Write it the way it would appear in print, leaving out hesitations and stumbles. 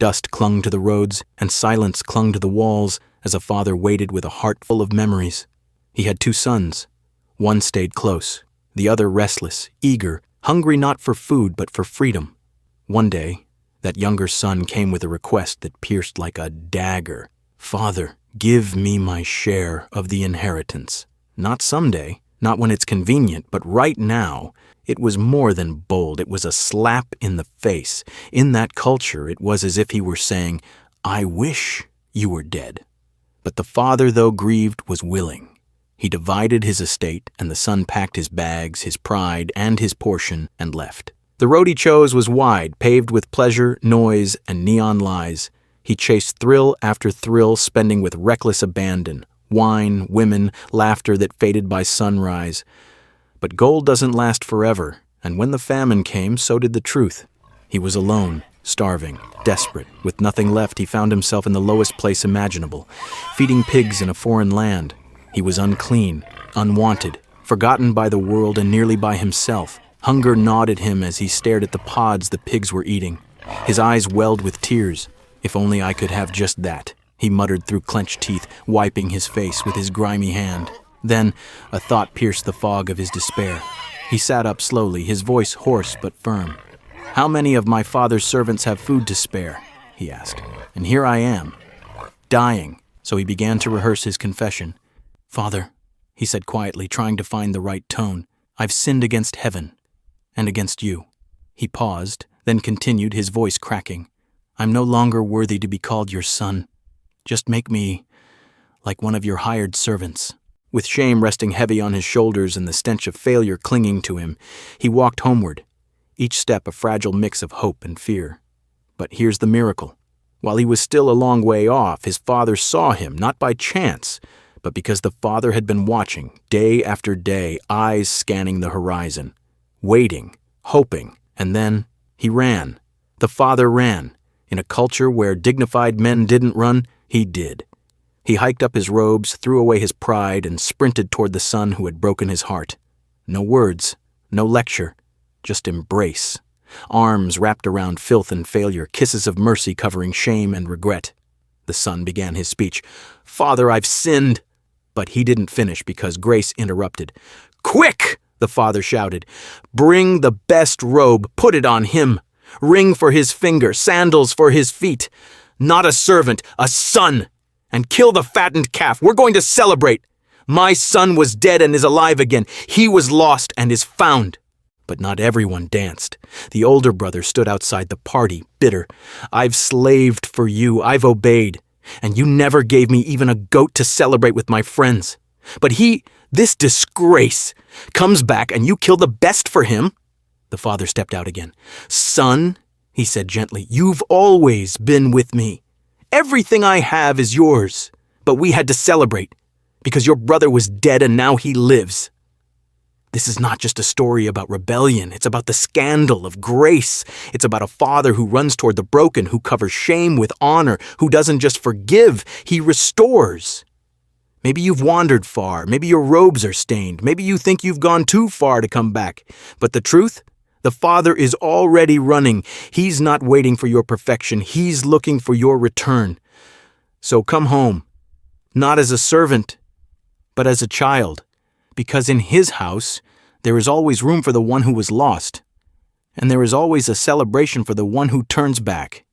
Dust clung to the roads, and silence clung to the walls as a father waited with a heart full of memories. He had 2 sons. One stayed close, the other restless, eager, hungry not for food but for freedom. One day, that younger son came with a request that pierced like a dagger. "Father, give me my share of the inheritance." Not someday, not when it's convenient, but right now. It was more than bold. It was a slap in the face. In that culture, it was as if he were saying, "I wish you were dead." But the father, though grieved, was willing. He divided his estate, and the son packed his bags, his pride, and his portion, and left. The road he chose was wide, paved with pleasure, noise, and neon lies. He chased thrill after thrill, spending with reckless abandon. Wine, women, laughter that faded by sunrise. But gold doesn't last forever, and when the famine came, so did the truth. He was alone, starving, desperate. With nothing left, he found himself in the lowest place imaginable, feeding pigs in a foreign land. He was unclean, unwanted, forgotten by the world and nearly by himself. Hunger gnawed at him as he stared at the pods the pigs were eating. His eyes welled with tears. "If only I could have just that," he muttered through clenched teeth, wiping his face with his grimy hand. Then a thought pierced the fog of his despair. He sat up slowly, his voice hoarse but firm. "How many of my father's servants have food to spare?" he asked. "And here I am, dying." So he began to rehearse his confession. "Father," he said quietly, trying to find the right tone, "I've sinned against heaven and against you." He paused, then continued, his voice cracking. "I'm no longer worthy to be called your son. Just make me like one of your hired servants." With shame resting heavy on his shoulders and the stench of failure clinging to him, he walked homeward, each step a fragile mix of hope and fear. But here's the miracle. While he was still a long way off, his father saw him, not by chance, but because the father had been watching, day after day, eyes scanning the horizon, waiting, hoping, and then he ran. The father ran. In a culture where dignified men didn't run, he did. He hiked up his robes, threw away his pride, and sprinted toward the son who had broken his heart. No words, no lecture, just embrace. Arms wrapped around filth and failure, kisses of mercy covering shame and regret. The son began his speech. "Father, I've sinned." But he didn't finish because Grace interrupted. "Quick!" the father shouted. "Bring the best robe, put it on him. Ring for his finger, sandals for his feet. Not a servant, a son. And kill the fattened calf. We're going to celebrate. My son was dead and is alive again. He was lost and is found." But not everyone danced. The older brother stood outside the party, bitter. "I've slaved for you. I've obeyed. And you never gave me even a goat to celebrate with my friends. But this disgrace, comes back and you kill the best for him?" The father stepped out again. "Son," he said gently, "you've always been with me. Everything I have is yours, but we had to celebrate because your brother was dead and now he lives." This is not just a story about rebellion. It's about the scandal of grace. It's about a father who runs toward the broken, who covers shame with honor, who doesn't just forgive, he restores. Maybe you've wandered far. Maybe your robes are stained. Maybe you think you've gone too far to come back. But the truth? The Father is already running. He's not waiting for your perfection. He's looking for your return. So come home, not as a servant, but as a child, because in His house there is always room for the one who was lost, and there is always a celebration for the one who turns back.